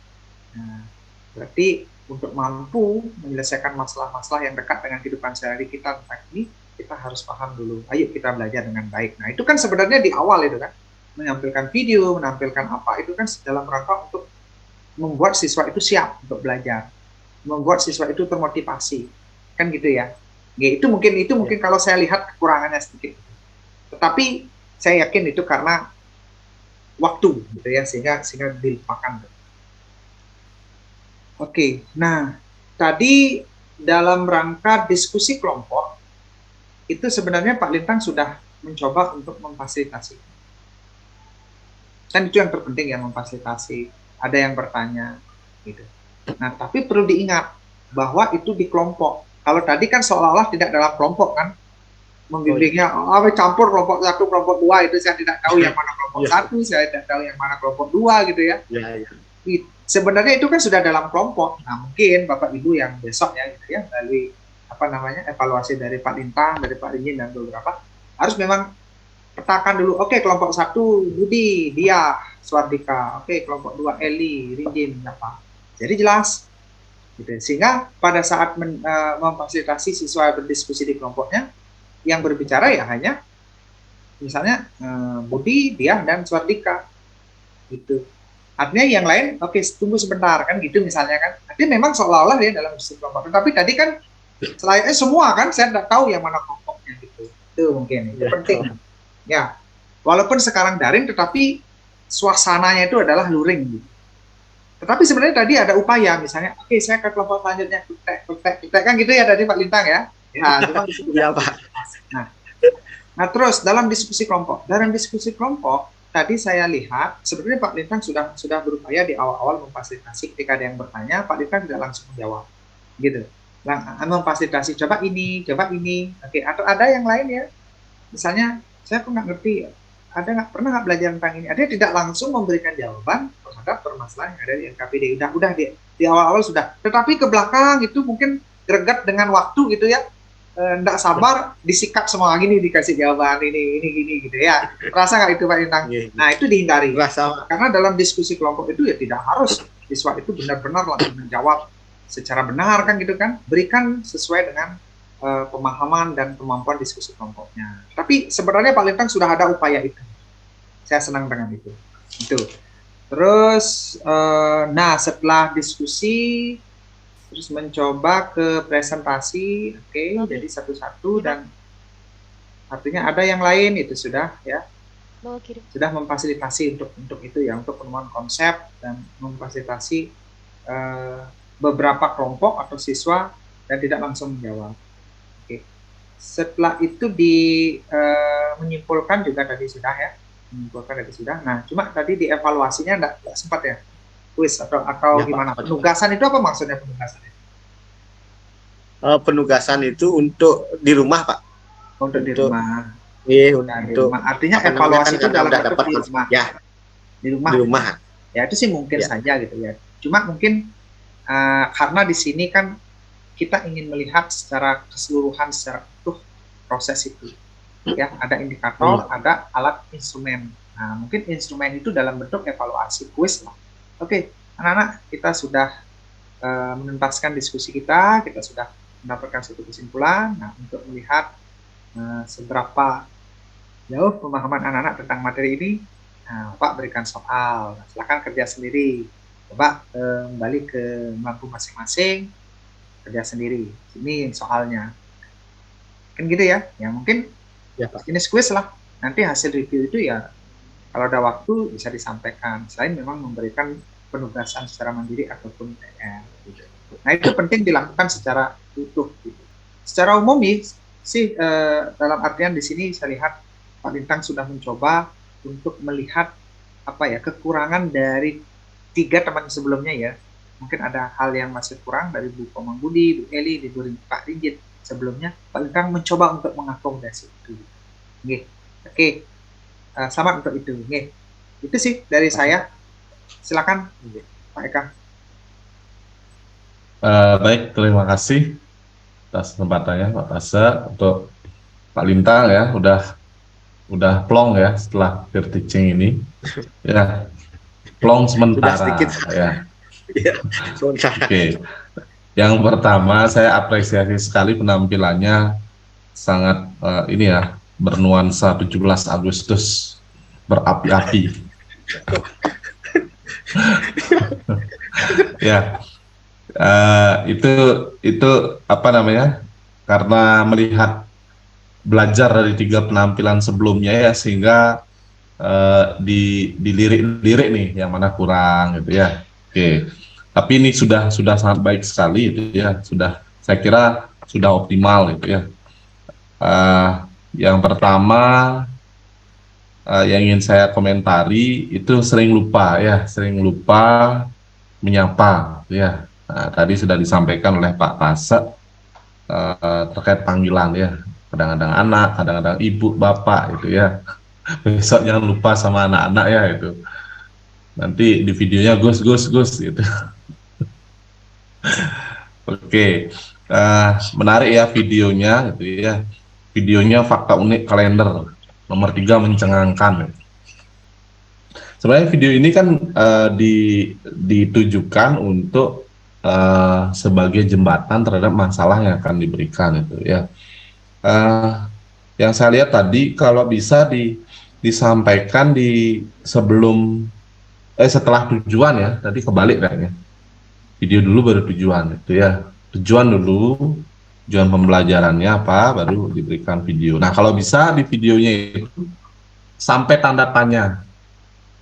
Nah, berarti untuk mampu menyelesaikan masalah-masalah yang dekat dengan kehidupan sehari kita tentang ini, kita harus paham dulu. Ayo kita belajar dengan baik. Nah, itu kan sebenarnya di awal itu kan, menampilkan video, menampilkan apa, itu kan dalam rangka untuk membuat siswa itu siap untuk belajar, membuat siswa itu termotivasi, kan gitu ya. Ya itu mungkin kalau saya lihat kekurangannya sedikit. Tetapi saya yakin itu karena waktu, gitu ya, sehingga dilupakan. Oke, nah tadi dalam rangka diskusi kelompok itu sebenarnya Pak Lintang sudah mencoba untuk memfasilitasi. Kan itu yang terpenting ya, memfasilitasi. Ada yang bertanya, gitu. Nah, tapi perlu diingat bahwa itu di kelompok. Kalau tadi kan seolah-olah tidak dalam kelompok kan, membimbingnya campur kelompok 1, kelompok 2, itu saya tidak tahu yang mana kelompok 1, saya tidak tahu yang mana kelompok 2 gitu ya. Sebenarnya itu kan sudah dalam kelompok. Nah, mungkin Bapak Ibu yang besok ya gitu ya, melalui evaluasi dari Pak Lintang, dari Pak Rinjin dan beberapa, harus memang petakan dulu. Oke, kelompok 1 Budi, dia, Swardika. Oke, kelompok 2 Eli, Rinjin, apa. Jadi jelas. Gitu. Sehingga pada saat memfasilitasi siswa berdiskusi di kelompoknya, yang berbicara ya hanya misalnya Budi, dia, dan Swardika. Gitu. Artinya yang lain, oke, tunggu sebentar kan gitu misalnya kan. Jadi memang seolah-olah ya dalam diskusi kelompok. Tapi tadi kan selayaknya semua kan, saya tidak tahu yang mana kelompoknya gitu. Itu mungkin, itu penting. Ya, walaupun sekarang daring, tetapi suasananya itu adalah luring gitu. Tetapi sebenarnya tadi ada upaya, misalnya, oke, saya ke kelompok selanjutnya, kutek kan gitu ya tadi Pak Lintang ya. Ya, cuma ya, Pak. Nah, terus dalam diskusi kelompok, tadi saya lihat sebenarnya Pak Lintang sudah berupaya di awal-awal memfasilitasi. Ketika ada yang bertanya, Pak Lintang tidak langsung menjawab, gitu. Memfasilitasi, coba ini, oke. Atau ada yang lain ya, misalnya saya kok nggak ngerti, pernah nggak belajar tentang ini? Ada tidak langsung memberikan jawaban terhadap permasalahan yang ada di NKPD. Udah di awal-awal sudah. Tetapi ke belakang itu mungkin greget dengan waktu gitu ya. Nggak sabar disikat semua gini, dikasih jawaban ini gitu ya. Rasa nggak itu Pak Lintang? Nah, itu dihindari. Karena dalam diskusi kelompok itu ya tidak harus siswa itu benar-benar langsung menjawab secara benar kan gitu kan. Berikan sesuai dengan pemahaman dan kemampuan diskusi kelompoknya. Tapi sebenarnya Pak Lintang sudah ada upaya itu. Saya senang dengan itu. Itu. Terus, nah setelah diskusi, terus mencoba ke presentasi, oke, jadi satu-satu dan artinya ada yang lain itu sudah ya, sudah memfasilitasi untuk itu ya, untuk penemuan konsep dan memfasilitasi beberapa kelompok atau siswa dan tidak langsung menjawab. Oke, setelah itu menyimpulkan juga tadi sudah ya, Nah, cuma tadi di evaluasinya enggak sempat ya. Kuis atau ya, gimana? Pak. Penugasan itu apa maksudnya penugasan itu? Penugasan itu untuk di rumah, Pak. Untuk di rumah. Iya, Nah, di untuk rumah. Artinya apa namanya evaluasi kan itu karena dalam udah bentuk dapat di rumah. ya Di rumah. di rumah. Ya itu sih mungkin Ya. saja gitu ya. Cuma mungkin karena di sini kan kita ingin melihat secara keseluruhan, secara utuh proses itu. Ya, ada indikator, ada alat instrumen. Nah, mungkin instrumen itu dalam bentuk evaluasi kuis lah. Oke, anak-anak, kita sudah menuntaskan diskusi kita sudah mendapatkan suatu kesimpulan. Nah, untuk melihat seberapa jauh pemahaman anak-anak tentang materi ini, nah, Pak berikan soal. Nah, silakan kerja sendiri. Coba kembali ke lampu masing-masing, kerja sendiri. Ini soalnya. Kan gitu ya. Ya mungkin Ya, Pak. jenis kuis lah. Nanti hasil review itu ya kalau ada waktu bisa disampaikan. Selain memang memberikan penugasan secara mandiri ataupun PR. Gitu. Nah itu penting dilakukan secara utuh. Gitu. Secara umum sih dalam artian di sini saya lihat Pak Lintang sudah mencoba untuk melihat apa ya kekurangan dari 3 teman sebelumnya ya. Mungkin ada hal yang masih kurang dari Bu Komang Budi, Bu Eli, Pak Ringgit sebelumnya. Pak Lintang mencoba untuk mengakomodasi itu. Nggih. Oke. Selamat untuk itu. Nggih. Itu sih dari saya. Silakan Pak Eka. Baik, terima kasih atas kesempatannya Pak Tasa. Untuk Pak Lintang ya, udah plong ya setelah peer teaching ini. Ya, plong sementara. sedikit. Ya. Iya, sementara. Oke. Yang pertama, saya apresiasi sekali penampilannya sangat ini ya, bernuansa 17 Agustus berapi-api. Ya. Itu apa namanya? Karena melihat belajar dari 3 penampilan sebelumnya ya, sehingga dilirik-lirik nih yang mana kurang gitu ya. Oke. Tapi ini sudah sangat baik sekali itu ya. Saya kira sudah optimal gitu ya. Yang pertama yang ingin saya komentari itu sering lupa menyapa gitu ya. Nah, tadi sudah disampaikan oleh Pak Tasa terkait panggilan ya, kadang-kadang anak, kadang-kadang ibu, bapak itu ya. Besok jangan lupa sama anak-anak ya itu. Nanti di videonya Gus gitu. Oke, menarik ya videonya gitu ya. Videonya fakta unik kalender nomor 3 mencengangkan. Sebenarnya video ini kan ditujukan untuk sebagai jembatan terhadap masalah yang akan diberikan itu ya. Yang saya lihat tadi kalau bisa disampaikan setelah tujuan ya, tadi kebalik kayaknya. Video dulu baru tujuan itu ya. Tujuan pembelajarannya apa, baru diberikan video. Nah kalau bisa di videonya itu sampai tanda tanya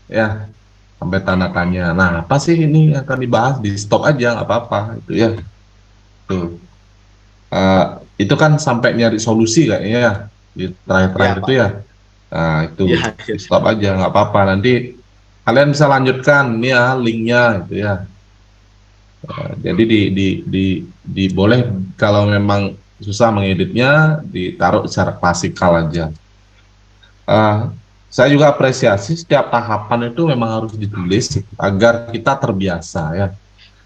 ya, sampai tanda tanya. Nah apa sih ini yang akan dibahas, di stop aja nggak apa-apa itu ya. Tuh. Itu kan sampai nyari solusi kayaknya ya, di terakhir-terakhir Ya, itu ya. Nah itu Ya, di stop aja nggak apa-apa, nanti kalian bisa lanjutkan ini ya linknya gitu ya. Jadi boleh kalau memang susah mengeditnya ditaruh secara klasikal aja. Saya juga apresiasi setiap tahapan itu memang harus ditulis agar kita terbiasa ya.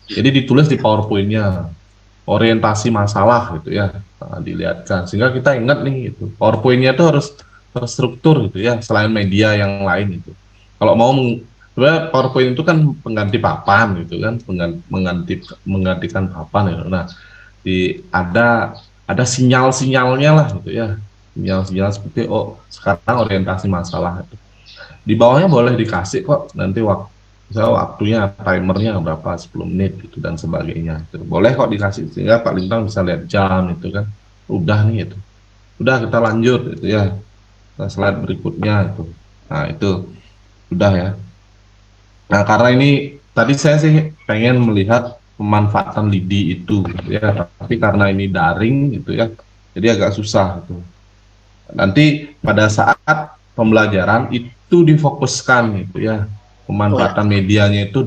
Jadi ditulis di PowerPoint-nya, orientasi masalah gitu ya, dilihatkan sehingga kita ingat nih itu. PowerPoint-nya itu harus terstruktur gitu ya, selain media yang lain itu. Kalau mau sebenarnya PowerPoint itu kan pengganti papan gitu kan, menggantikan papan gitu. Nah, ada sinyal-sinyalnya lah gitu ya. Sinyal-sinyal seperti sekarang orientasi masalah itu. Di bawahnya boleh dikasih kok nanti waktunya, timernya berapa, 10 menit gitu dan sebagainya. Gitu. Boleh kok dikasih sehingga Pak Lintang bisa lihat jam itu kan. Udah nih itu. Udah kita lanjut gitu ya. Nah, slide berikutnya itu. Nah, itu udah ya. Nah, karena ini tadi saya sih pengen melihat pemanfaatan lidi itu gitu ya. Tapi karena ini daring gitu ya. Jadi agak susah gitu. Nanti pada saat pembelajaran itu difokuskan gitu ya, pemanfaatan medianya itu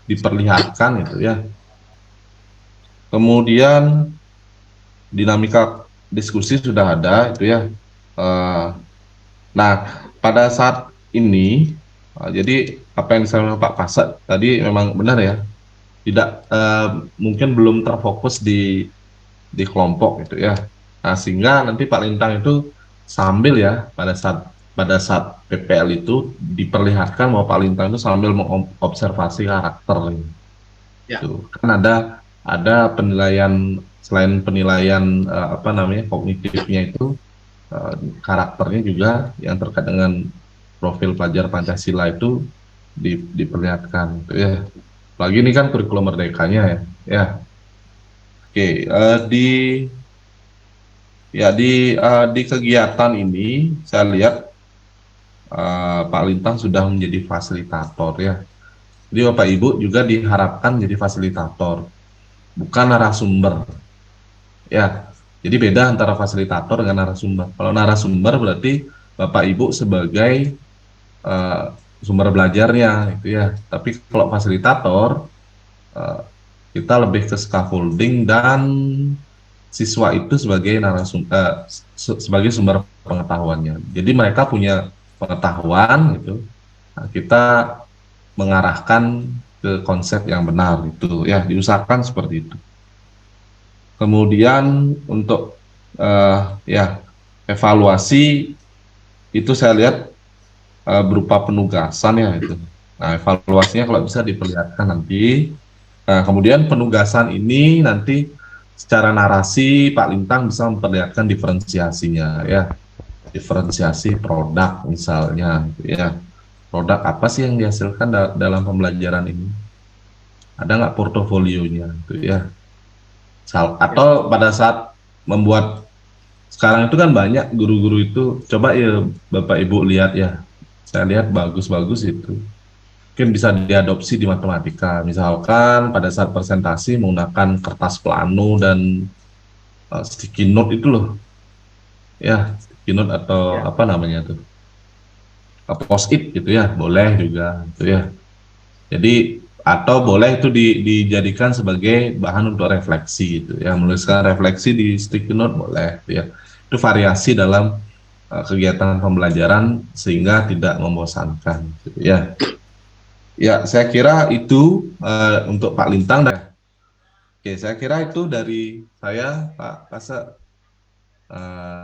diperlihatkan gitu ya. Kemudian dinamika diskusi sudah ada itu ya, Nah, pada saat ini, jadi apa yang disampaikan Pak Kasat tadi memang benar ya, tidak mungkin belum terfokus di kelompok gitu ya. Nah, sehingga nanti Pak Lintang itu sambil ya pada saat PPL itu diperlihatkan bahwa Pak Lintang itu sambil mengobservasi karakter. Ya. Itu kan ada penilaian, selain penilaian apa namanya kognitifnya itu, karakternya juga yang terkait dengan profil pelajar Pancasila itu diperlihatkan gitu ya. Lagi ini kan kurikulum merdekanya ya. Ya. Oke, di kegiatan ini saya lihat Pak Lintang sudah menjadi fasilitator ya. Jadi Bapak Ibu juga diharapkan menjadi fasilitator, bukan narasumber. Ya, jadi beda antara fasilitator dengan narasumber. Kalau narasumber berarti Bapak Ibu sebagai sumber belajarnya, gitu ya. Tapi kalau fasilitator, kita lebih ke scaffolding dan siswa itu sebagai sebagai sumber pengetahuannya. Jadi mereka punya pengetahuan, gitu. Nah, kita mengarahkan ke konsep yang benar, itu ya, diusahakan seperti itu. Kemudian untuk ya evaluasi itu saya lihat berupa penugasan ya itu. Nah, evaluasinya kalau bisa diperlihatkan nanti. Nah, kemudian penugasan ini nanti secara narasi Pak Lintang bisa memperlihatkan diferensiasinya ya. Diferensiasi produk misalnya gitu ya. Produk apa sih yang dihasilkan dalam pembelajaran ini? Ada nggak portofolionya gitu ya. Atau pada saat membuat, sekarang itu kan banyak guru-guru itu, coba ya Bapak Ibu lihat ya, saya lihat bagus-bagus itu, mungkin bisa diadopsi di matematika. Misalkan pada saat presentasi menggunakan kertas plano dan sticky note itu loh, ya sticky note atau apa namanya tuh, post-it gitu ya, boleh juga gitu ya. Jadi atau boleh itu dijadikan sebagai bahan untuk refleksi gitu ya, menuliskan refleksi di sticky note boleh gitu ya. Itu variasi dalam kegiatan pembelajaran sehingga tidak membosankan gitu ya. Ya, saya kira itu untuk Pak Lintang. Oke, saya kira itu dari saya, Pak Kasat.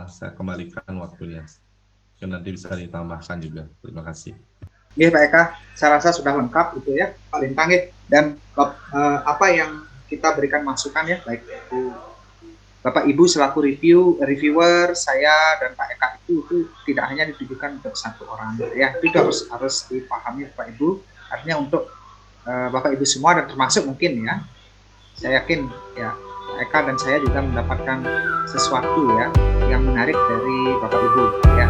Saya kembalikan waktunya. Mungkin nanti bisa ditambahkan juga. Terima kasih. Iya Pak Eka, saya rasa sudah lengkap itu ya Pak Lintang ya. Dan apa yang kita berikan masukan ya, baik itu Bapak Ibu selaku reviewer, saya dan Pak Eka itu tidak hanya ditujukan untuk satu orang ya. Itu harus dipahami Bapak Ibu. Artinya untuk Bapak Ibu semua dan termasuk mungkin ya. Saya yakin ya Pak Eka dan saya juga mendapatkan sesuatu ya yang menarik dari Bapak Ibu ya.